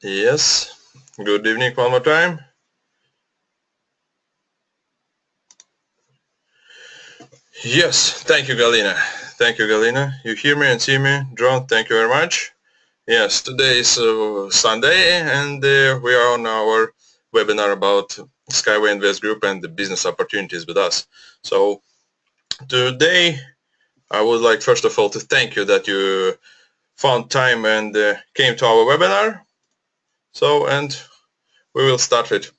Yes, good evening one more time. Yes, thank you, Galina. Thank you, Galina. You hear me and see me? John, thank you very much. Yes, today is Sunday and we are on our webinar about Skyway Invest Group and the business opportunities with us. So today I would like first of all to thank you that you found time and came to our webinar. So, and we will start it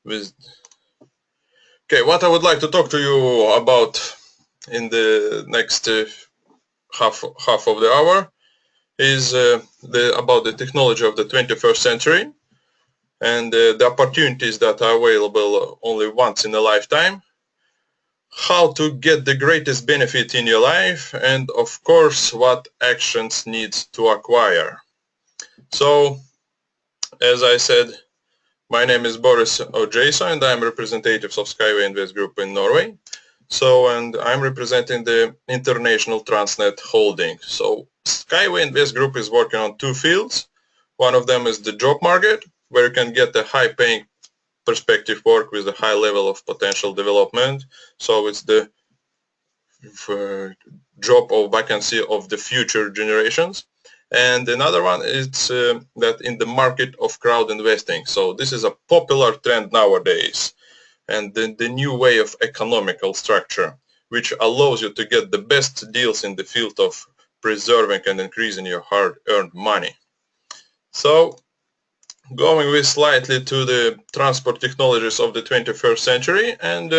with okay, what I would like to talk to you about in the next half of the hour is about the technology of the 21st century and the opportunities that are available only once in a lifetime, how to get the greatest benefit in your life, and of course what actions need to acquire. So, as I said, my name is Boris Ojason and I'm representative of Skyway Invest Group in Norway. So, and I'm representing the International Transnet Holding. So, Skyway Invest Group is working on two fields. One of them is the job market, where you can get a high-paying perspective work with a high level of potential development. So, it's the job or vacancy of the future generations. And another one is that in the market of crowd investing. So, this is a popular trend nowadays and the new way of economical structure, which allows you to get the best deals in the field of preserving and increasing your hard-earned money. So, going with slightly to the transport technologies of the 21st century, and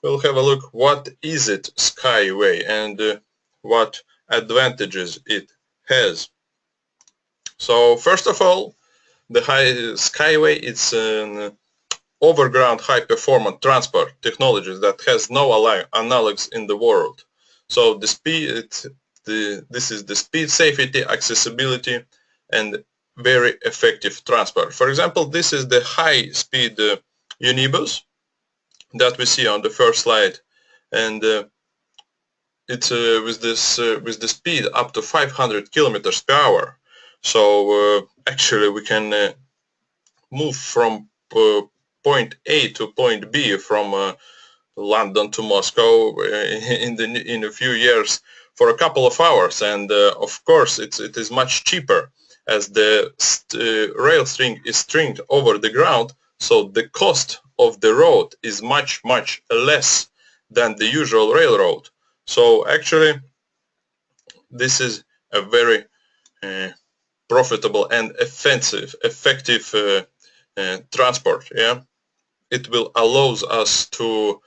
we'll have a look what is it Skyway and what advantages it has. So, first of all, the Skyway is an overground high-performance transport technologies that has no analogs in the world. So the speed, this is the speed, safety, accessibility, and very effective transport. For example, this is the high-speed Unibus that we see on the first slide, and it's with the speed up to 500 kilometers per hour. So actually, we can move from point A to point B from London to Moscow in a few years for a couple of hours, and of course it is much cheaper as the rail string is stringed over the ground, so the cost of the road is much less than the usual railroad. So actually this is a very profitable and effective transport. Yeah, it will allows us to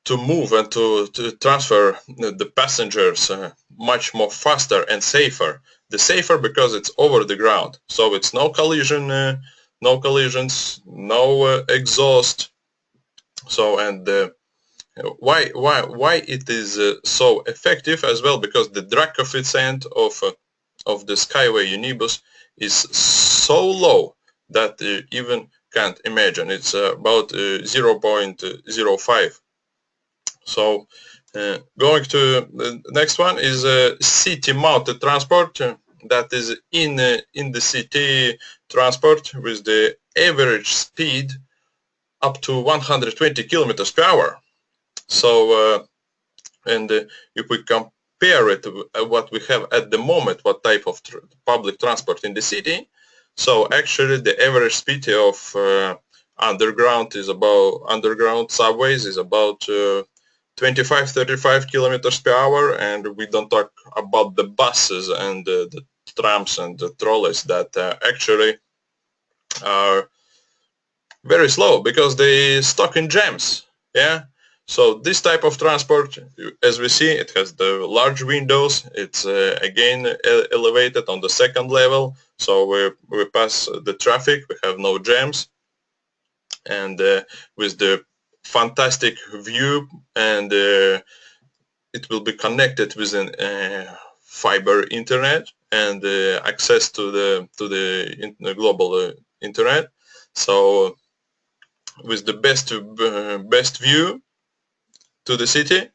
move and to transfer the passengers much more faster and safer. The safer because it's over the ground, so it's no collision, no collisions, no exhaust. So and why it is so effective as well, because the drag coefficient of the Skyway Unibus is so low that you even can't imagine. It's about 0.05. So going to the next one is city mounted transport. That is in the city transport with the average speed up to 120 kilometers per hour. So and if we compare it to what we have at the moment, what type of public transport in the city, so actually the average speed of underground subways is about 25-35 kilometers per hour, and we don't talk about the buses and the trams and the trolleys that actually are very slow because they stuck in jams. Yeah. So this type of transport, as we see, it has the large windows. It's again elevated on the second level, so we pass the traffic. We have no jams, and with the fantastic view, and it will be connected with an fiber internet and access to the global internet. So with the best view to the city,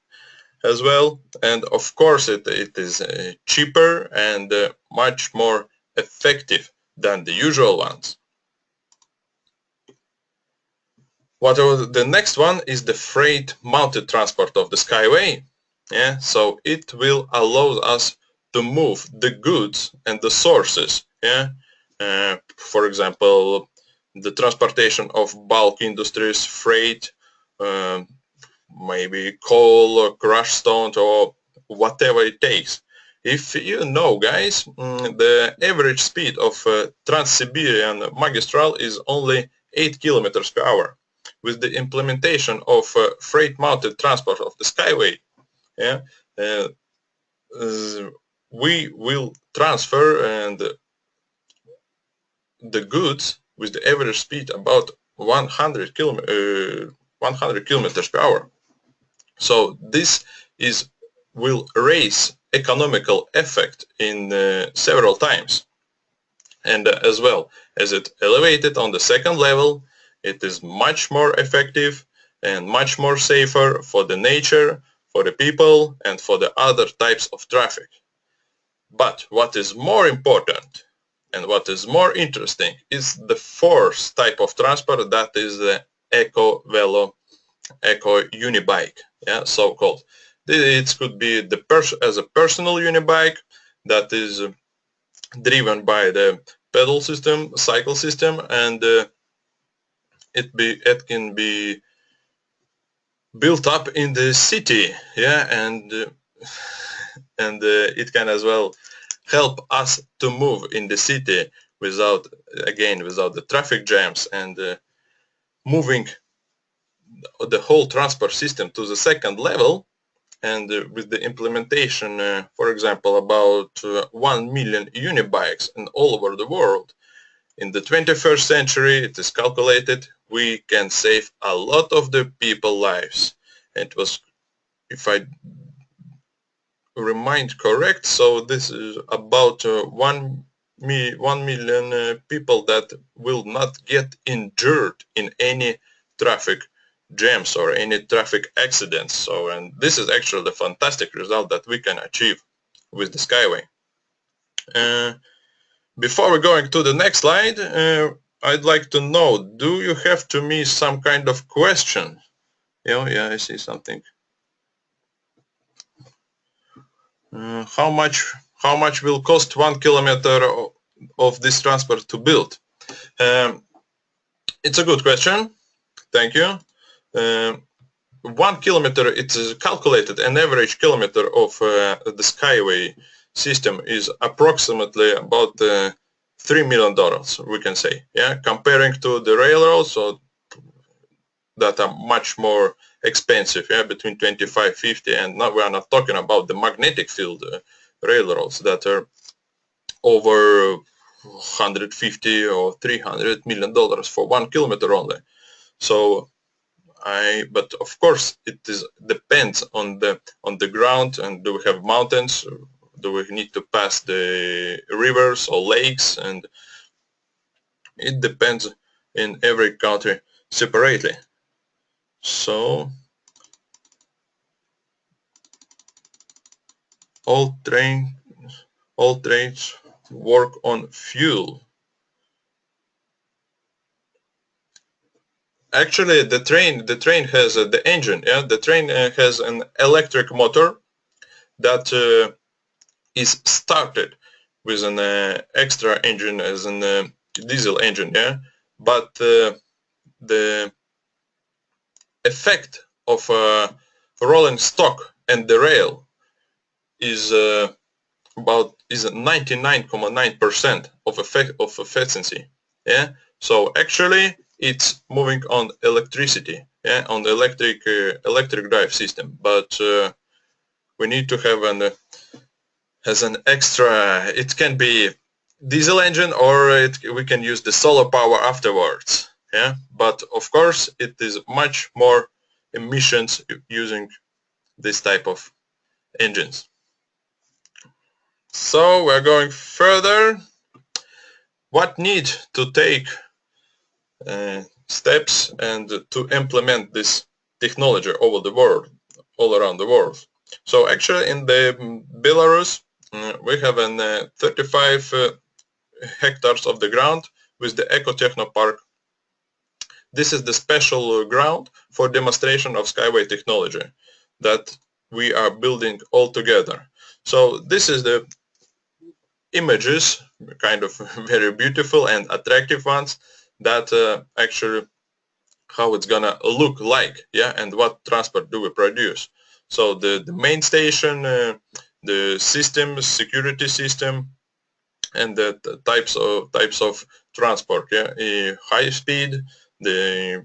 as well, and of course it is cheaper and much more effective than the usual ones. The next one is the freight mounted transport of the Skyway. Yeah, so it will allow us to move the goods and the sources. Yeah, for example, the transportation of bulk industries, freight, maybe coal or crushed stone or whatever it takes. If you know, guys, the average speed of Trans-Siberian magistral is only 8 kilometers per hour. With the implementation of freight-mounted transport of the Skyway, yeah, we will transfer and the goods with the average speed about 100 kilometers per hour. So this will raise economical effect in several times. And as well as it elevated on the second level, it is much more effective and much more safer for the nature, for the people, and for the other types of traffic. But what is more important and what is more interesting is the fourth type of transport, that is the eco-velo, eco-unibike, yeah, so-called. It could be as a personal unibike that is driven by the pedal system, cycle system, and it can be built up in the city, yeah, and it can as well help us to move in the city without the traffic jams, and moving the whole transport system to the second level. And with the implementation, for example, about 1 million unibikes in all over the world, in the 21st century, it is calculated we can save a lot of the people lives. It was, if I remind correct, so this is about 1 million people that will not get injured in any traffic jams or any traffic accidents. So, and this is actually the fantastic result that we can achieve with the Skyway. Before we're going to the next slide, I'd like to know, do you have to me some kind of question? Yeah, I see something. How much will cost 1 kilometer of this transport to build? It's a good question. Thank you. 1 kilometer, it is calculated, an average kilometer of the Skyway system is approximately about $3 million, we can say, yeah, comparing to the railroads, so that are much more expensive, yeah, between 25, 50, and now we are not talking about the magnetic field railroads that are over 150 or 300 million dollars for 1 kilometer only. So but of course it depends on the ground, and do we have mountains, do we need to pass the rivers or lakes, and it depends in every country separately. So all trains work on fuel. Actually, the train has the engine. Yeah, the train has an electric motor that is started with an extra engine as a diesel engine. Yeah, but the effect of rolling stock and the rail is 99.9% of efficiency. Yeah, so actually it's moving on electricity, yeah, on the electric drive system, but we need to have as an extra, it can be diesel engine, or we can use the solar power afterwards, yeah, but of course it is much more emissions using this type of engines. So we're going further. What need to take steps and to implement this technology over the world, all around the world? So actually in the Belarus, we have an 35 hectares of the ground with the Eco-Techno Park. This is the special ground for demonstration of Skyway technology that we are building all together. So this is the images, kind of very beautiful and attractive ones, that actually how it's gonna look like, yeah, and what transport do we produce. So the main station, the system, security system, and the types of transport, yeah, high speed, the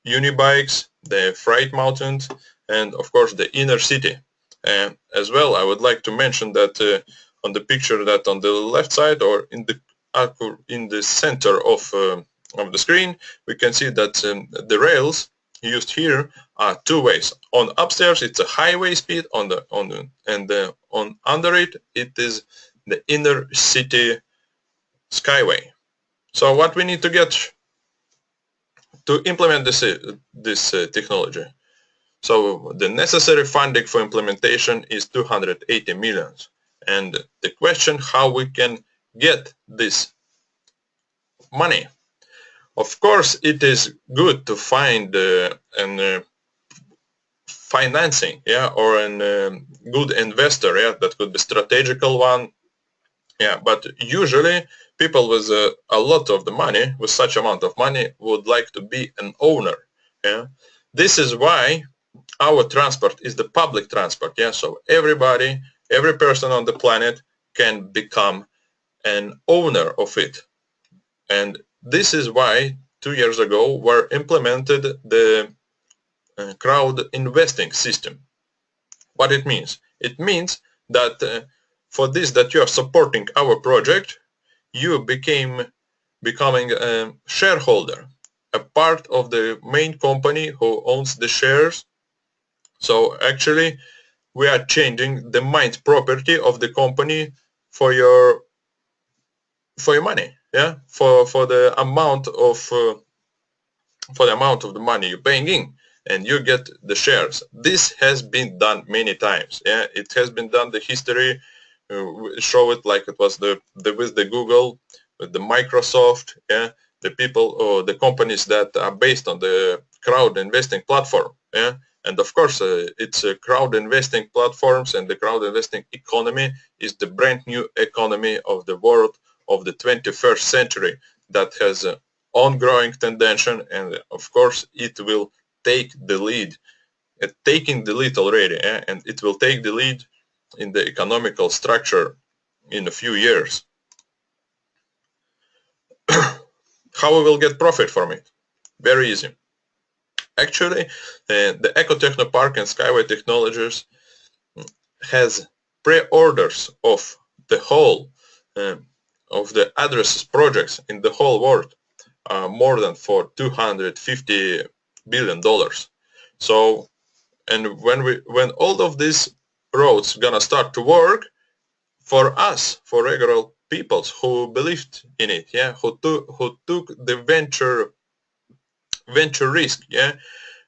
unibikes, the freight mountains, and of course the inner city. And as well, I would like to mention that on the picture that on the left side or in the center of the screen, we can see that the rails used here are two ways. On upstairs, it's a highway speed. On under it, it is the inner city Skyway. So what we need to get to implement this technology. So the necessary funding for implementation is 280 million. And the question how we can get this money. Of course, it is good to find an financing, yeah, or an good investor, yeah, that could be strategical one, yeah. But usually, people with a lot of the money, with such amount of money, would like to be an owner, yeah. This is why our transport is the public transport, yeah. So everybody, every person on the planet can become an owner of it, and this is why 2 years ago were implemented the crowd investing system. What it means? It means that for this that you are supporting our project, you becoming a shareholder, a part of the main company who owns the shares. So actually, we are changing the mind property of the company for your money, yeah, for the amount of the money you're paying in, and you get the shares. This has been done many times, yeah. It has been done. The history show it, like it was with the Google, with the Microsoft, yeah, the people or the companies that are based on the crowd investing platform, yeah. And of course, it's crowd investing platforms, and the crowd investing economy is the brand new economy of the world of the 21st century that has ongoing tendency, and of course it will take the lead, taking the lead already, and it will take the lead in the economical structure in a few years. How we will get profit from it? Very easy. Actually, the Eco-Techno Park and Skyway Technologies has pre-orders of the whole of the addresses projects in the whole world, more than for $250 billion. So, and when all of these roads gonna start to work, for us, for regular peoples who believed in it, yeah, who took the venture risk, yeah,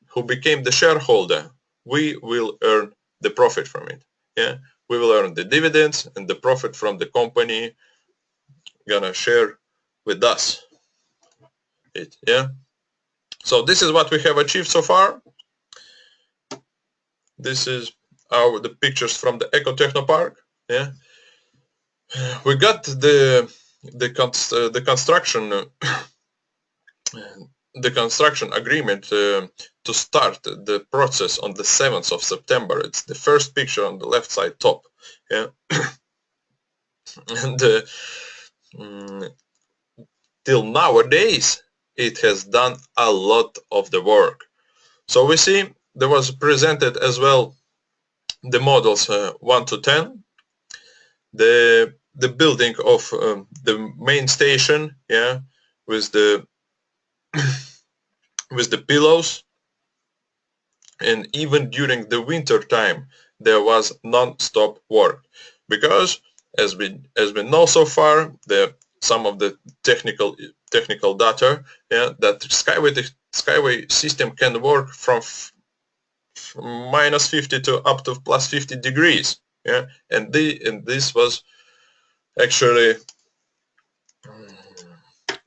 who became the shareholder, we will earn the profit from it, yeah. We will earn the dividends, and the profit from the company gonna share with us it, yeah. So this is what we have achieved so far. This is the pictures from the Eco-Techno Park, yeah. We got the construction the construction agreement to start the process on the 7th of September. It's the first picture on the left side top, yeah. And till nowadays it has done a lot of the work. So we see there was presented as well the models 1 to 10, the building of the main station, yeah, with the with the pillows, and even during the winter time there was non-stop work, because as we know so far, some of the technical data, yeah, that Skyway system can work from minus 50 to up to plus 50 degrees. Yeah, and this was actually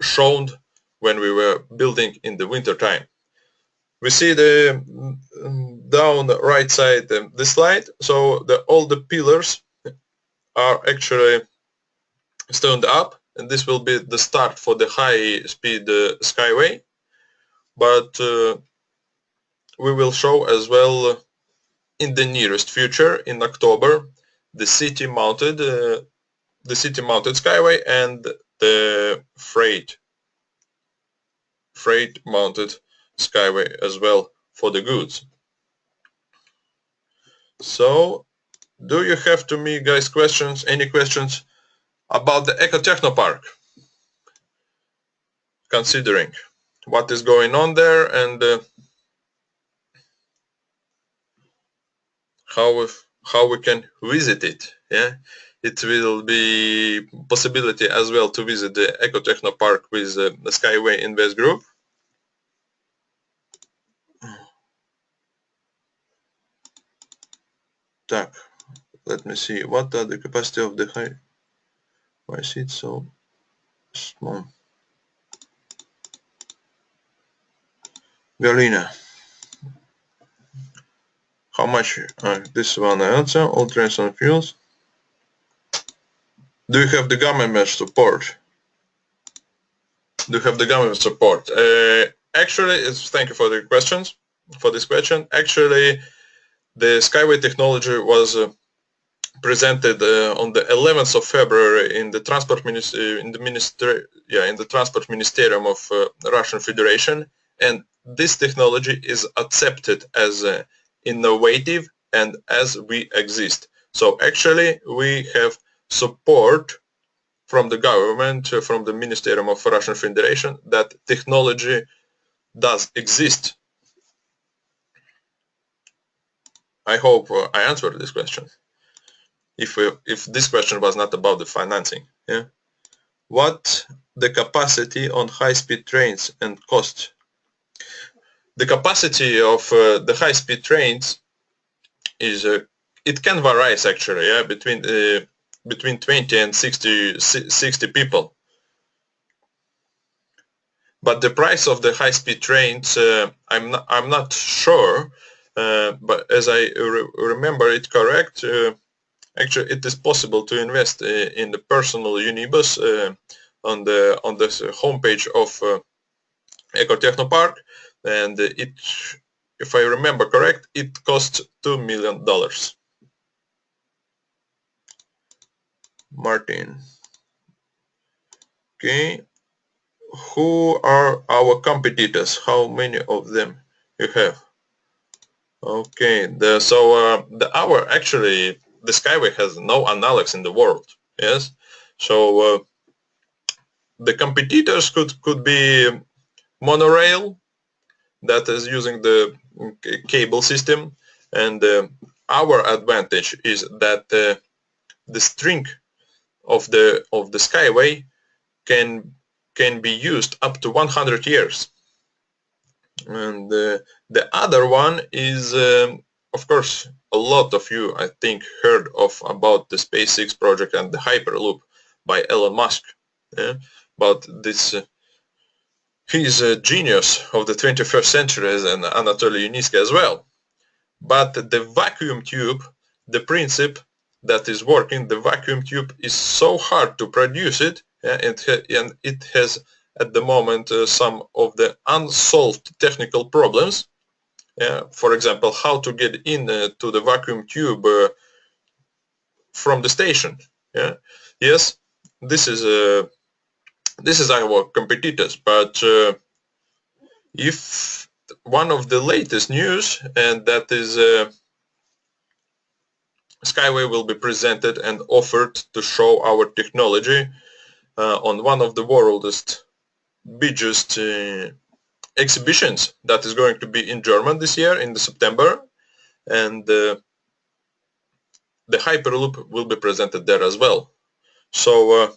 shown when we were building in the winter time. We see the down the right side the slide, so all the pillars are actually stoned up, and this will be the start for the high-speed Skyway. But we will show as well in the nearest future, in October, the city-mounted Skyway and the freight-mounted Skyway as well for the goods. So, do you have to me guys questions? Any questions about the Eco-Technopark? Considering what is going on there and how we can visit it. Yeah, it will be possibility as well to visit the Eco-Technopark with the Skyway Invest Group. Так, let me see. What are the capacity of the high? Why is it so small? Galina. How much? This one I answer. All trains on fuels. Do you have the government support? Do you have the government support? Actually, thank you for the questions. For this question, actually, the Skyway technology was presented on the 11th of February in the Transport Transport Ministerium of Russian Federation, and this technology is accepted as innovative and as we exist. So actually, we have support from the government, from the Ministerium of Russian Federation, that technology does exist. I hope I answered this question. If this question was not about the financing, yeah. What the capacity on high-speed trains and cost? The capacity of the high-speed trains is it can vary actually, yeah, between 20 and 60 people. But the price of the high-speed trains, I'm not sure. But as I remember it correct, actually it is possible to invest in the personal Unibus on the homepage of Eco-Technopark, and if I remember correct, it costs $2 million. Martin. Okay. Who are our competitors? How many of them you have? Okay, actually the Skyway has no analogs in the world. Yes, so the competitors could be monorail that is using the cable system, and our advantage is that the string of the Skyway can be used up to 100 years. And the other one is, of course, a lot of you, I think, heard about the SpaceX project and the Hyperloop by Elon Musk. Yeah? But this, he's a genius of the 21st century, and Anatoly Yuniska as well. But the vacuum tube, the principle that is working, the vacuum tube is so hard to produce it, yeah, and it has at the moment some of the unsolved technical problems. For example, how to get in to the vacuum tube from the station. Yeah? Yes, this is our competitors. But if one of the latest news, and that is Skyway will be presented and offered to show our technology on one of the world's biggest exhibitions that is going to be in Germany this year in September, and the Hyperloop will be presented there as well. So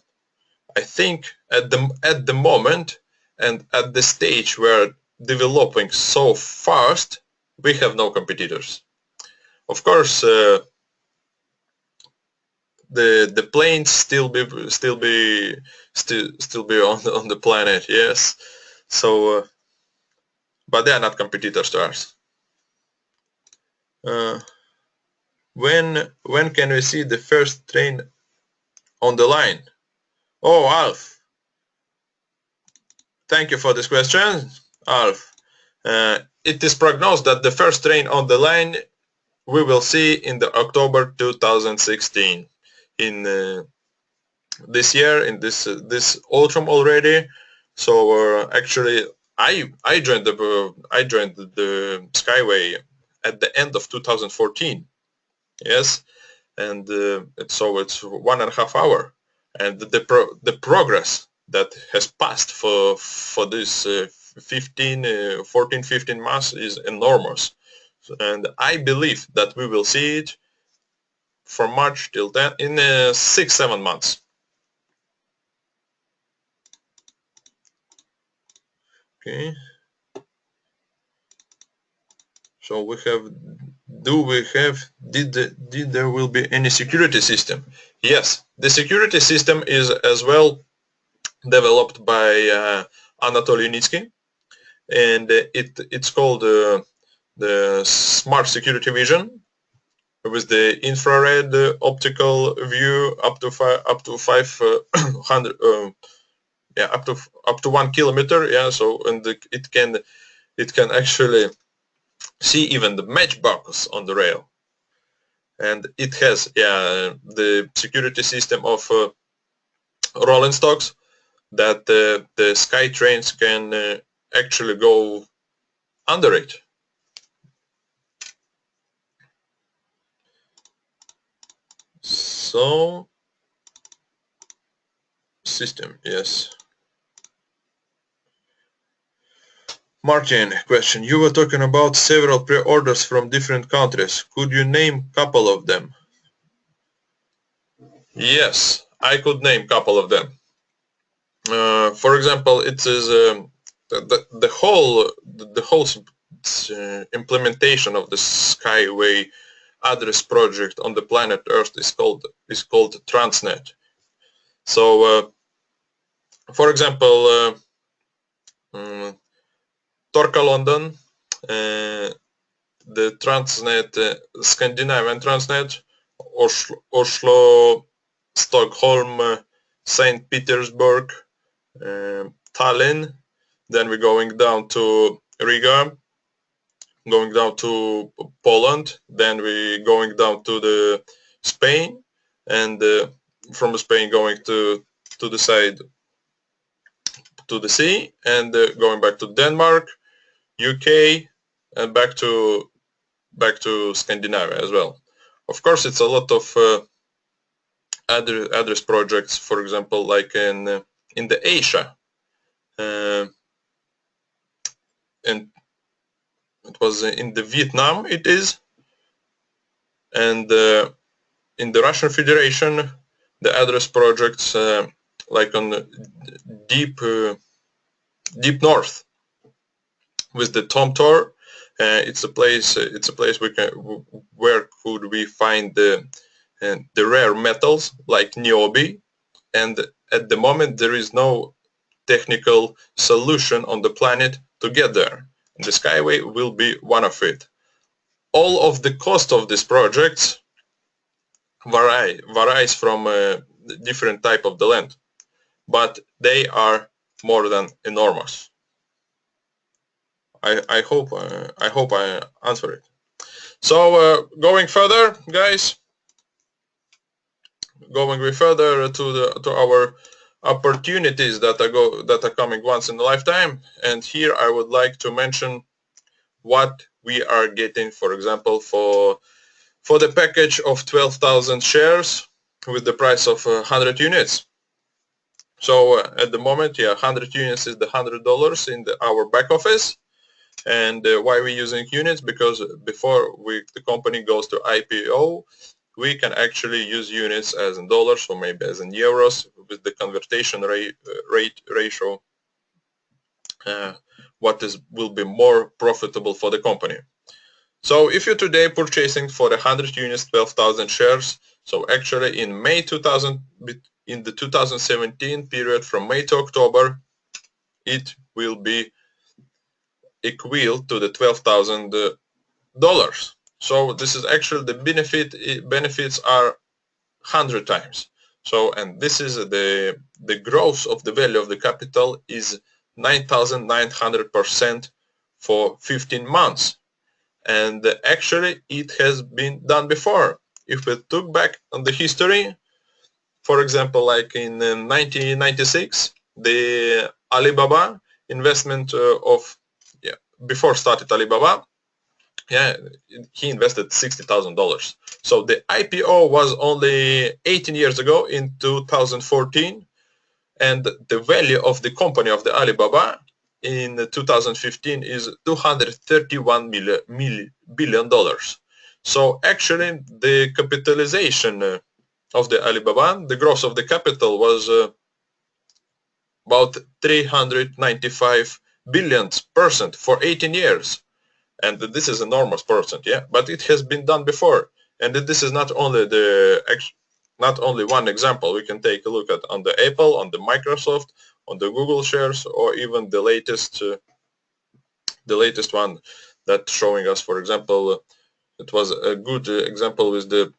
I think at the moment and at the stage we're developing so fast, we have no competitors. Of course, the planes still be on the planet, yes. So, but they are not competitors to us. When can we see the first train on the line? Oh, Alf, thank you for this question, Alf. It is prognosed that the first train on the line we will see in the October 2016. In this year, in this autumn already. So actually, I joined the Skyway at the end of 2014. Yes, and so it's 1.5 hours, and the progress that has passed for this 15 months is enormous, and I believe that we will see it from March till then in 6-7 months. Okay. So we have, did there will be any security system? Yes, the security system is as well developed by Anatoly Unitsky, and it's called the Smart Security Vision, with the infrared optical view up to 500 yeah, up to 1 kilometer. Yeah, so and it can actually see even the matchbox on the rail, and it has the security system of rolling stocks that the sky trains can actually go under it. So system, yes. Martin, question. You were talking about several pre-orders from different countries. Could you name a couple of them? Yes, I could name a couple of them. For example, it is the whole implementation of the Skyway address project on the planet Earth is called Transnet. So, for example, Torka London, the Transnet, Scandinavian Transnet, Oslo, Stockholm, St. Petersburg, Tallinn, then we're going down to Riga, going down to Poland, then we're going down to the Spain, and from Spain going to the side to the sea, and going back to Denmark, UK, and back to Scandinavia as well. Of course, it's a lot of address projects. For example, like in the Asia, and it was in the Vietnam. It is, and in the Russian Federation, the address projects like on deep north with the Tom Tor. It's a place where could we find the rare metals like niobe, and at the moment there is no technical solution on the planet to get there. And the Skyway will be one of it. All of the cost of these projects varies from different type of the land, but they are more than enormous. I hope I answer it. So going further, guys, going further to our opportunities that are coming once in a lifetime, and here I would like to mention what we are getting, for example, for the package of 12,000 shares with the price of 100 units. So at the moment, 100 units is the $100 in our back office. And why we're using units? Because before the company goes to IPO, we can actually use units as in dollars or maybe as in euros with the conversion rate ratio. What will be more profitable for the company. So if you're today purchasing for 100 units 12,000 shares, so actually in May 2000, in the 2017 period from May to October, it will be equal to the $12,000. So this is actually the benefits are 100 times. So, and this is the growth of the value of the capital is 9,900% for 15 months. And actually it has been done before. If we look back on the history, for example, like in 1996, the Alibaba investment before started Alibaba, he invested $60,000. So the IPO was only 18 years ago in 2014, and the value of the company of the Alibaba in 2015 is $231 billion. So actually the capitalization of the Alibaba, the growth of the capital was about 395 billion% for 18 years. And this is enormous percent, yeah. But it has been done before, and this is not only one example. We can take a look at on the Apple, on the Microsoft, on the Google shares, or even the latest one that's showing us. For example, it was a good example with the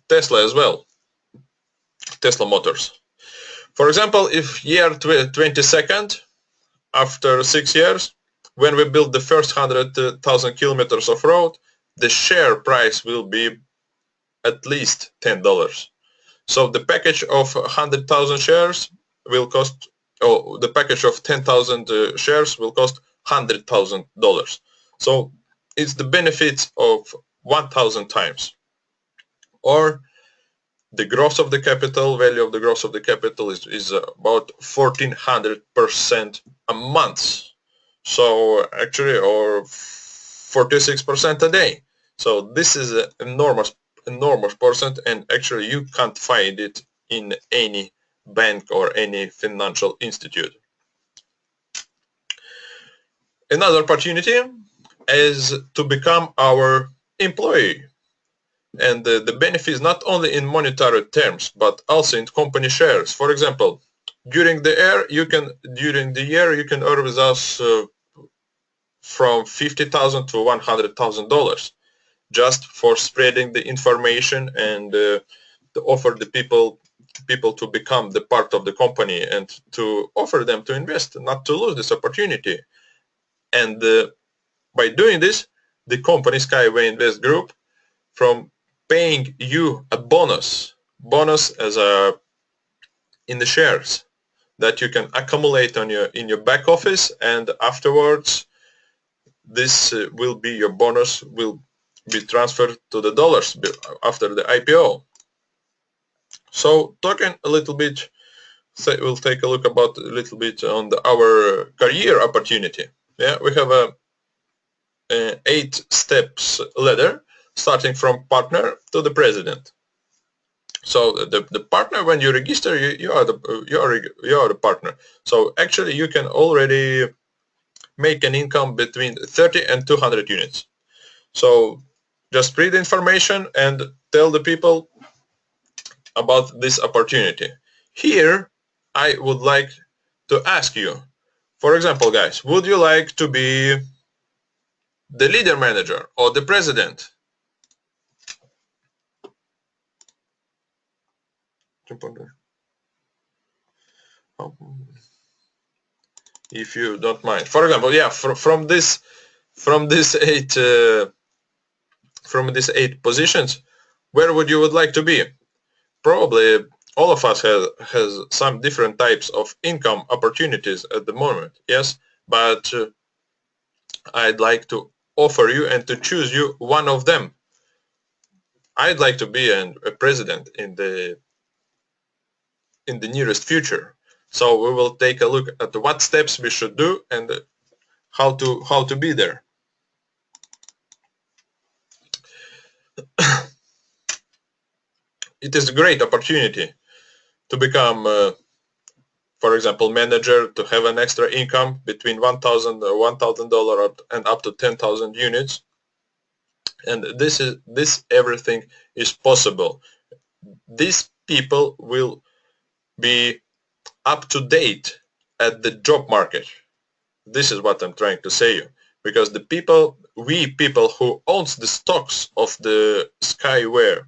Tesla as well, Tesla Motors. For example, if year 22nd, after 6 years, when we build the first 100,000 kilometers of road, the share price will be at least $10. So the package of 100,000 shares will cost, the package of 10,000 shares will cost $100,000. So it's the benefits of 1,000 times. Or the growth of the capital, value of the growth of the capital is about 1,400% a month. So actually, or 46% a day. So this is an enormous percent, and actually you can't find it in any bank or any financial institute. Another opportunity is to become our employee. And the benefit is not only in monetary terms, but also in company shares. For example, during the year you can earn with us from $50,000 to $100,000 just for spreading the information and to offer the people to become the part of the company and to offer them to invest, not to lose this opportunity. And by doing this, the company Skyway Invest Group from paying you a bonus as in the shares that you can accumulate in your back office, and afterwards this will be your bonus will be transferred to the dollars after the IPO. So talking a little bit, we'll take a look about a little bit on our career opportunity. Yeah, we have a 8 steps ladder starting from partner to the president. So the partner, when you register, you are the partner. So actually you can already make an income between 30 and 200 units. So just read the information and tell the people about this opportunity. Here I would like to ask you, for example, guys, would you like to be the leader manager or the president? If you don't mind, for example, yeah, from these 8 positions, where would you like to be? Probably all of us has some different types of income opportunities at the moment, yes, but I'd like to offer you and to choose you one of them. I'd like to be a president in the nearest future. So we will take a look at what steps we should do and how to be there. It is a great opportunity to become, for example, manager, to have an extra income between $1,000 and up to 10,000 units. And this everything is possible. These people will be up to date at the job market. This is what I'm trying to say you, because the people, we people who owns the stocks of the Skyway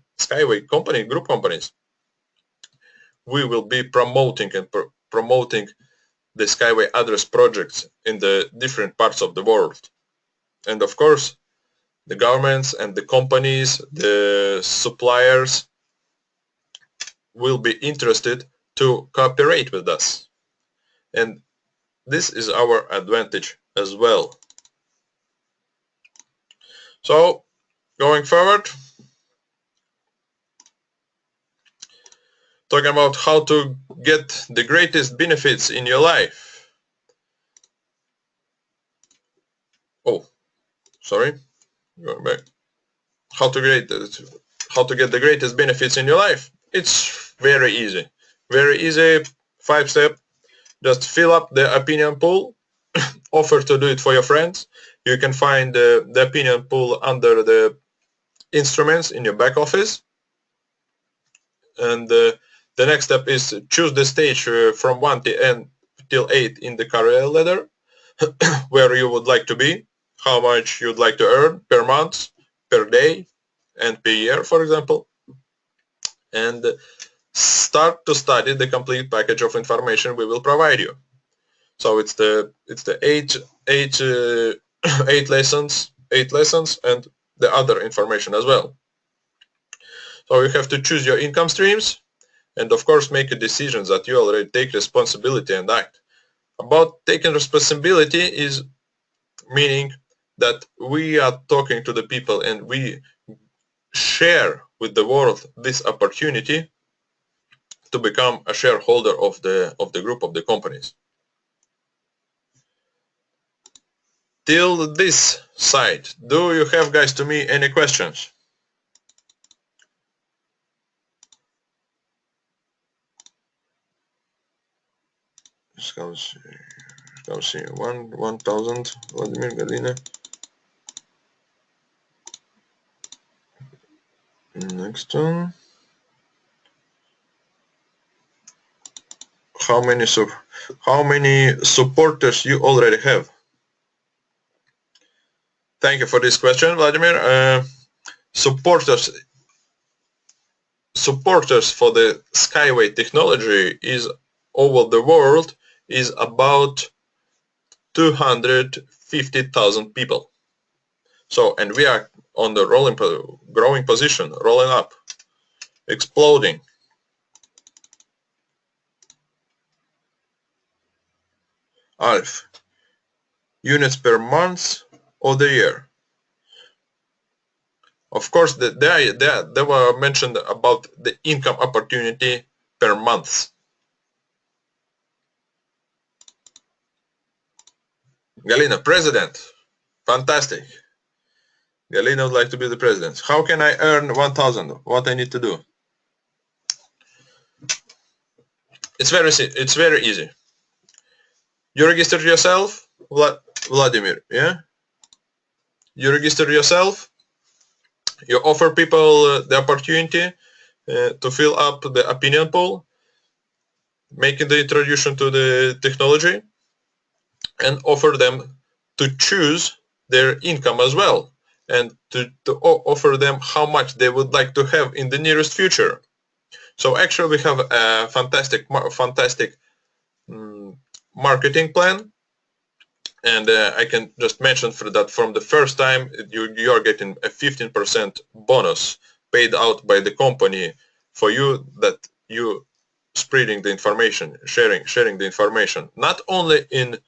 company, group companies, we will be promoting and promoting the Skyway address projects in the different parts of the world. And of course, the governments and the companies, the suppliers will be interested to cooperate with us. And this is our advantage as well. So, going forward, talking about how to get the greatest benefits in your life. Oh, sorry, going back. How to get the greatest benefits in your life? It's very easy. Very easy, 5-step. Just fill up the opinion pool, offer to do it for your friends. You can find the opinion pool under the instruments in your back office. And the next step is choose the stage from 1 till 8 in the career ladder, where you would like to be, how much you'd like to earn per month, per day, and per year, for example. And start to study the complete package of information we will provide you. So it's the eight lessons and the other information as well. So you have to choose your income streams and of course make a decision that you already take responsibility and act. About taking responsibility is meaning that we are talking to the people and we share with the world this opportunity to become a shareholder of the group of the companies. Till this side, do you have, guys, to me any questions? Let's see. 1,000 Vladimir, Galina. Next one. How many supporters you already have? Thank you for this question, Vladimir. Supporters for the Skyway technology is over the world is about 250,000 people. So, and we are on the growing position, rolling up, exploding. Alf, units per month or the year? Of course, they were mentioned about the income opportunity per month. Galina, president. Fantastic. Galina would like to be the president. How can I earn 1,000? What I need to do? It's very easy. You register yourself, Vladimir, yeah? You register yourself, you offer people the opportunity to fill up the opinion pool, making the introduction to the technology, and offer them to choose their income as well, and to offer them how much they would like to have in the nearest future. So actually we have a fantastic marketing plan, and I can just mention for that from the first time you are getting a 15% bonus paid out by the company for you, that you spreading the information, sharing the information, not only in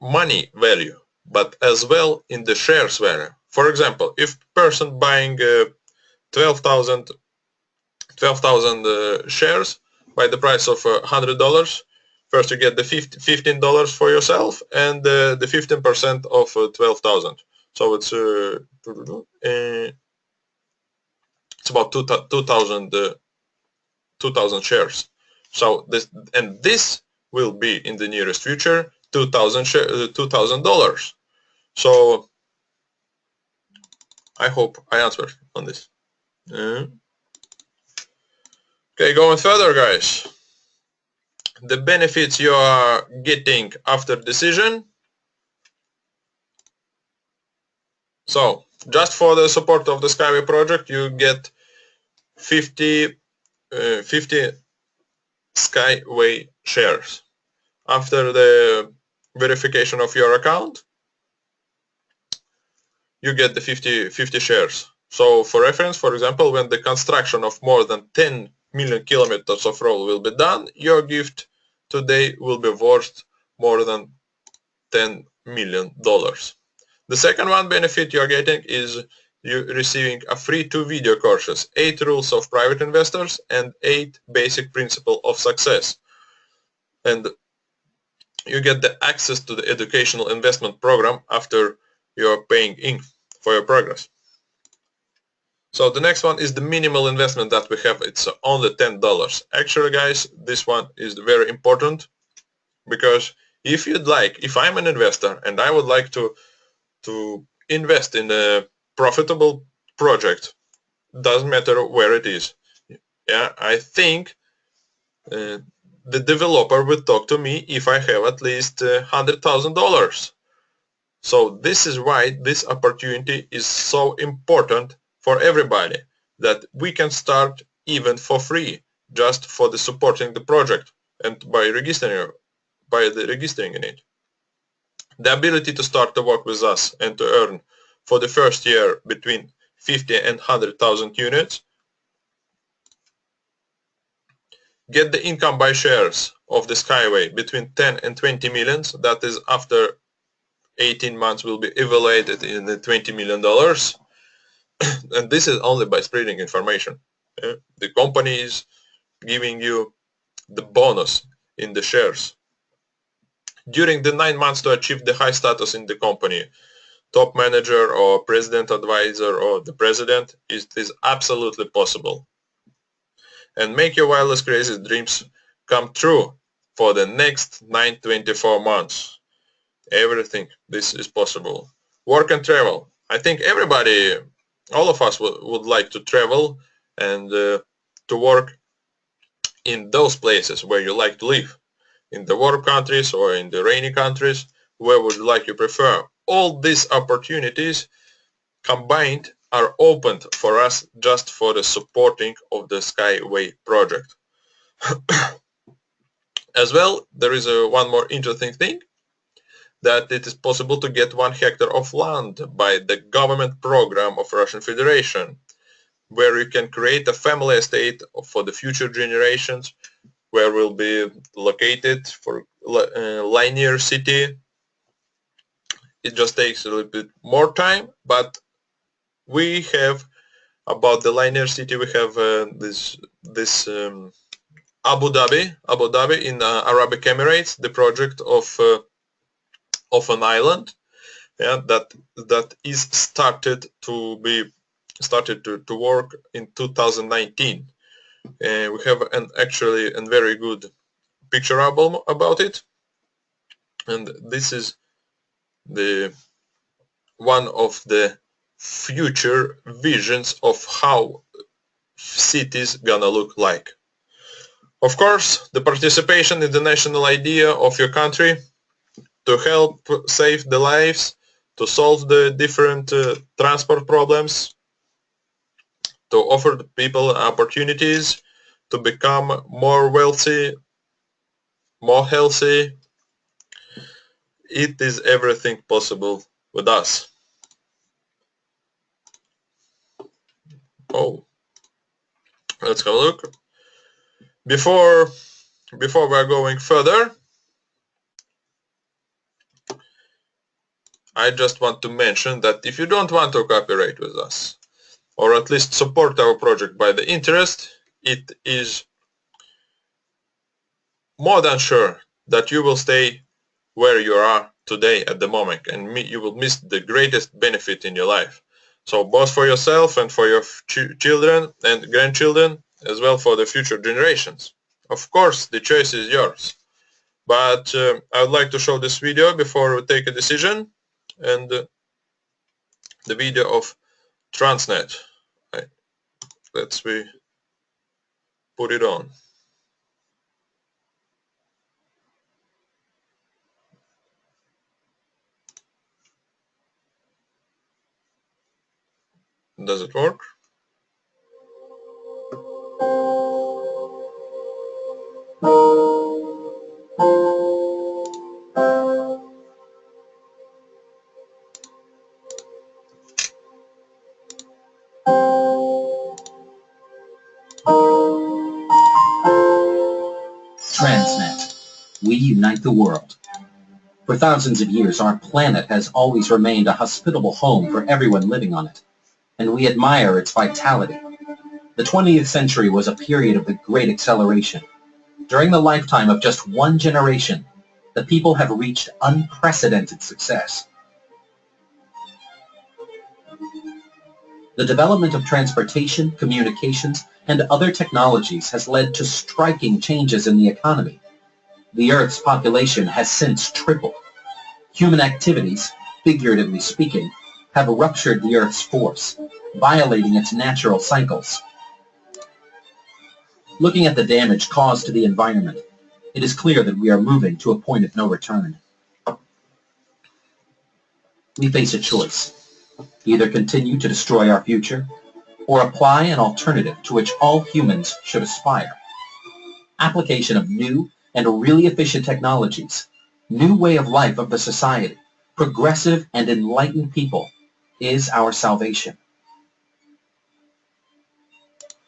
money value, but as well in the shares value. For example, if person buying 12,000 shares by the price of $100, first you get the $15 for yourself and the 15% of 12,000. So it's about 2,000 shares. So this will be in the nearest future $2,000. So I hope I answered on this. Okay, going further, guys. The benefits you are getting after decision. So, just for the support of the Skyway project, you get 50 Skyway shares. After the verification of your account, you get the 50 shares. So for reference, for example, when the construction of more than 10 million kilometers of road will be done, your gift today will be worth more than $10 million. The second one benefit you are getting is you receiving a free 2 video courses, 8 rules of private investors and 8 basic principles of success. And you get the access to the educational investment program after you're paying in for your progress. So the next one is the minimal investment that we have. It's only $10. Actually, guys, this one is very important because if I'm an investor and I would like to invest in a profitable project, doesn't matter where it is. Yeah, I think the developer will talk to me if I have at least $100,000. So this is why this opportunity is so important for everybody, that we can start even for free, just for the supporting the project and by registering in it. The ability to start to work with us and to earn for the first year between 50 and 100,000 units. Get the income by shares of the Skyway between 10 and 20 millions. That is after 18 months will be evaluated in the $20 million. And this is only by spreading information. The company is giving you the bonus in the shares. During the 9 months to achieve the high status in the company, top manager or president advisor or the president, it is absolutely possible. And make your wildest crazy dreams come true for the next 24 months. Everything, this is possible. Work and travel. I think everybody, all of us would like to travel and to work in those places where you like to live. In the warm countries or in the rainy countries, where would you like you prefer? All these opportunities combined are opened for us just for the supporting of the Skyway project. As well, there is one more interesting thing, that it is possible to get 1 hectare of land by the government program of Russian Federation, where you can create a family estate for the future generations, where will be located for linear city. It just takes a little bit more time, but we have about the linear city. We have this Abu Dhabi in Arabic Emirates, the project of an island, yeah, that is started to work in 2019. We have actually a very good picture album about it, and this is the one of the future visions of how cities gonna look like. Of course, the participation in the national idea of your country to help save the lives, to solve the different transport problems, to offer the people opportunities to become more wealthy, more healthy. It is everything possible with us. Oh, let's have a look. Before we're going further, I just want to mention that if you don't want to cooperate with us, or at least support our project by the interest, it is more than sure that you will stay where you are today at the moment, and you will miss the greatest benefit in your life. So both for yourself and for your children and grandchildren, as well for the future generations. Of course, the choice is yours. But I would like to show this video before we take a decision, and the video of Transnet. Let's put it on. Does it work? Transnet. We unite the world. For thousands of years, our planet has always remained a hospitable home for everyone living on it, and we admire its vitality. The 20th century was a period of the great acceleration. During the lifetime of just one generation, the people have reached unprecedented success. The development of transportation, communications, and other technologies has led to striking changes in the economy. The Earth's population has since tripled. Human activities, figuratively speaking, have ruptured the Earth's force, violating its natural cycles. Looking at the damage caused to the environment, it is clear that we are moving to a point of no return. We face a choice. Either continue to destroy our future, or apply an alternative to which all humans should aspire. Application of new and really efficient technologies, new way of life of the society, progressive and enlightened people is our salvation.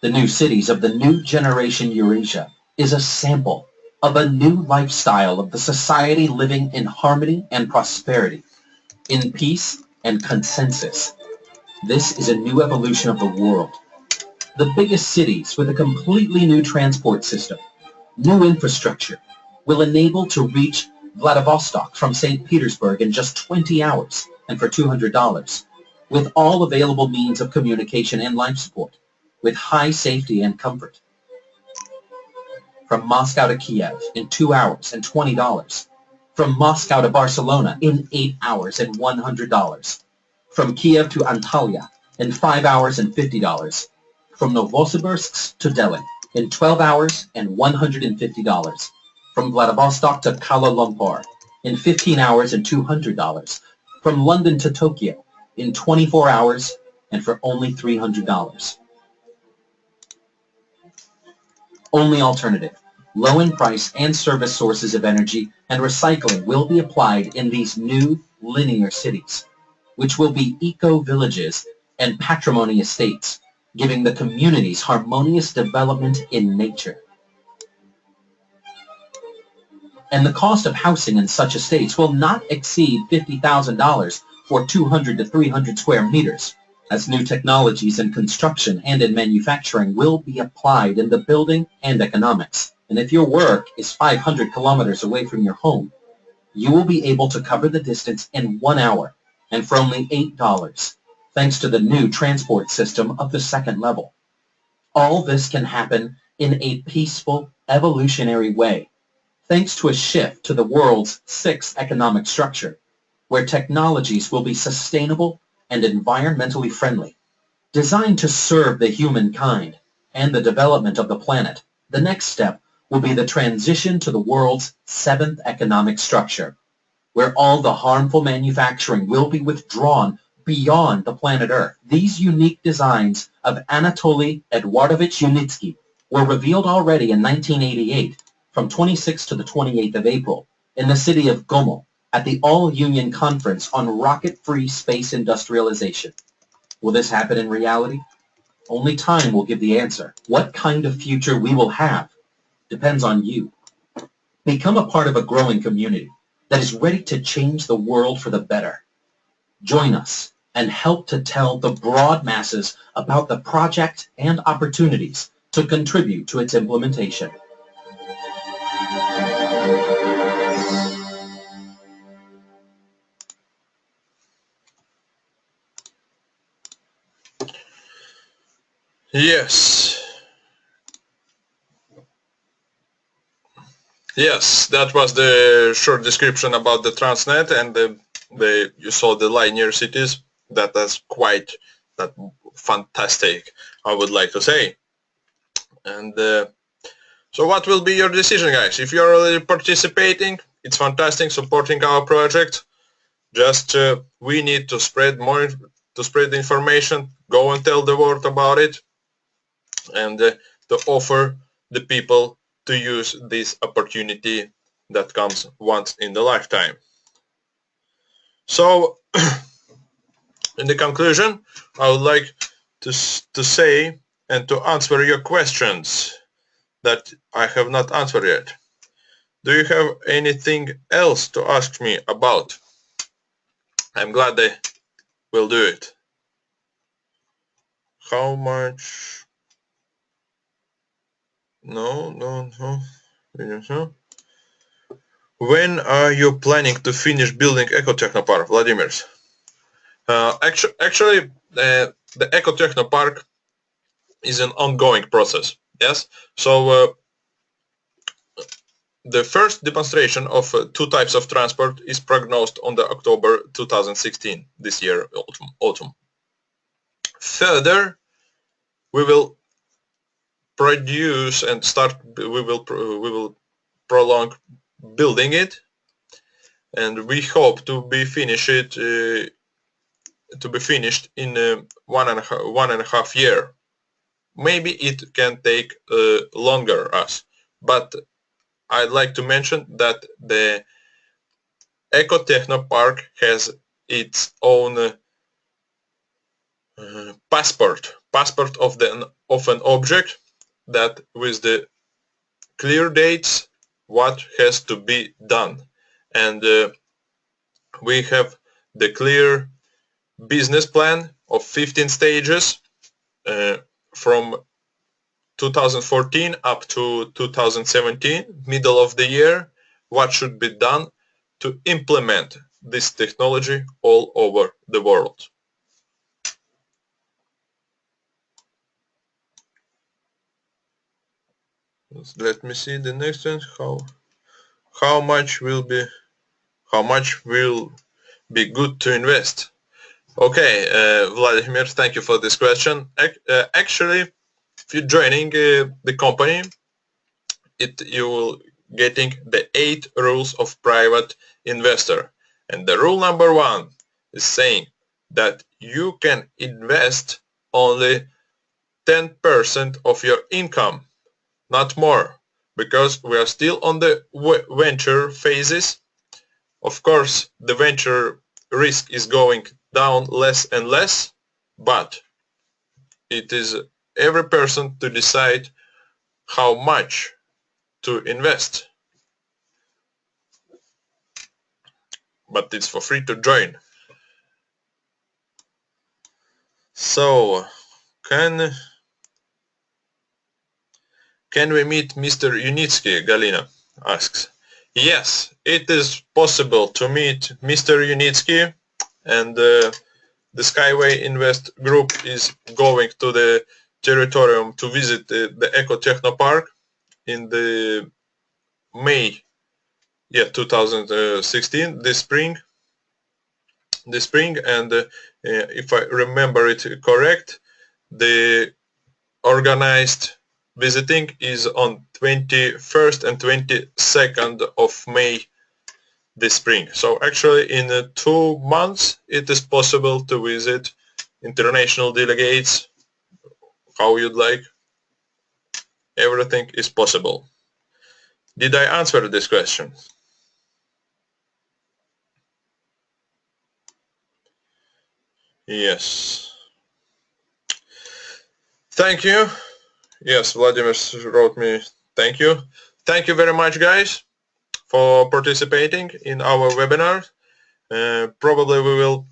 The new cities of the new generation Eurasia is a sample of a new lifestyle of the society living in harmony and prosperity, in peace and consensus. This is a new evolution of the world. The biggest cities with a completely new transport system, new infrastructure, will enable to reach Vladivostok from St. Petersburg in just 20 hours and for $200, with all available means of communication and life support, with high safety and comfort. From Moscow to Kiev in 2 hours and $20. From Moscow to Barcelona in 8 hours and $100. From Kiev to Antalya in 5 hours and $50. From Novosibirsk to Delhi in 12 hours and $150. From Vladivostok to Kuala Lumpur in 15 hours and $200. From London to Tokyo in 24 hours and for only $300. Only alternative, low in price and service sources of energy and recycling will be applied in these new linear cities, which will be eco-villages and patrimony estates, giving the communities harmonious development in nature. And the cost of housing in such estates will not exceed $50,000 for 200 to 300 square meters, as new technologies in construction and in manufacturing will be applied in the building and economics. And if your work is 500 kilometers away from your home, you will be able to cover the distance in 1 hour and for only $8, thanks to the new transport system of the second level. All this can happen in a peaceful, evolutionary way, thanks to a shift to the world's sixth economic structure, where technologies will be sustainable and environmentally friendly, designed to serve the humankind and the development of the planet. The next step will be the transition to the world's seventh economic structure, where all the harmful manufacturing will be withdrawn beyond the planet Earth. These unique designs of Anatoly Eduardovich Yunitsky were revealed already in 1988 from 26th to the 28th of April in the city of Gomel at the All-Union Conference on Rocket-Free Space Industrialization. Will this happen in reality? Only time will give the answer. What kind of future we will have depends on you. Become a part of a growing community that is ready to change the world for the better. Join us and help to tell the broad masses about the project and opportunities to contribute to its implementation. Yes, that was the short description about the Transnet, and you saw the linear cities. That is quite that fantastic, I would like to say. And so what will be your decision, guys? If you're already participating, it's fantastic, supporting our project. Just we need to spread the information, go and tell the world about it, and to offer the people to use this opportunity that comes once in the lifetime. So in the conclusion, I would like to say and to answer your questions that I have not answered yet. Do you have anything else to ask me about? I'm glad they will do it. How much? No. When are you planning to finish building Ecotechnopark, Vladimir? Actually, the Ecotechnopark is an ongoing process. Yes. So the first demonstration of two types of transport is prognosed on the October 2016, this year, autumn. Further, we will produce and start. We will prolong building it, and we hope to be finished in 1.5 years. Maybe it can take longer but I'd like to mention that the Ecotechnopark has its own passport of an object, that with the clear dates what has to be done, and we have the clear business plan of 15 stages from 2014 up to 2017, middle of the year, what should be done to implement this technology all over the world. Let me see the next one. How much will be good to invest? Okay, Vladimir, thank you for this question. Actually, if you're joining the company, you will getting the 8 rules of private investor, and the rule number 1 is saying that you can invest only 10% of your income, not more, because we are still on the venture phases. Of course, the venture risk is going down less and less, but it is every person to decide how much to invest. But it's for free to join. So, can we meet Mr. Unitsky? Galina asks. Yes, it is possible to meet Mr. Unitsky, and the Skyway Invest group is going to the territorium to visit the Ecotechnopark in the May 2016, this spring, and if I remember it correct, the organized visiting is on 21st and 22nd of May this spring. So actually in 2 months it is possible to visit international delegates, how you'd like. Everything is possible. Did I answer this question? Yes. Thank you. Yes, Vladimir wrote me. Thank you. Thank you very much, guys, for participating in our webinar. Probably we will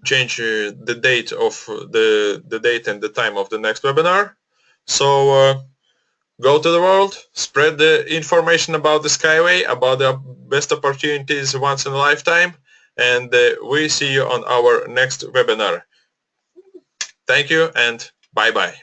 change the date of the date and the time of the next webinar. So go to the world, spread the information about the Skyway, about the best opportunities once in a lifetime, and we see you on our next webinar. Thank you and bye-bye.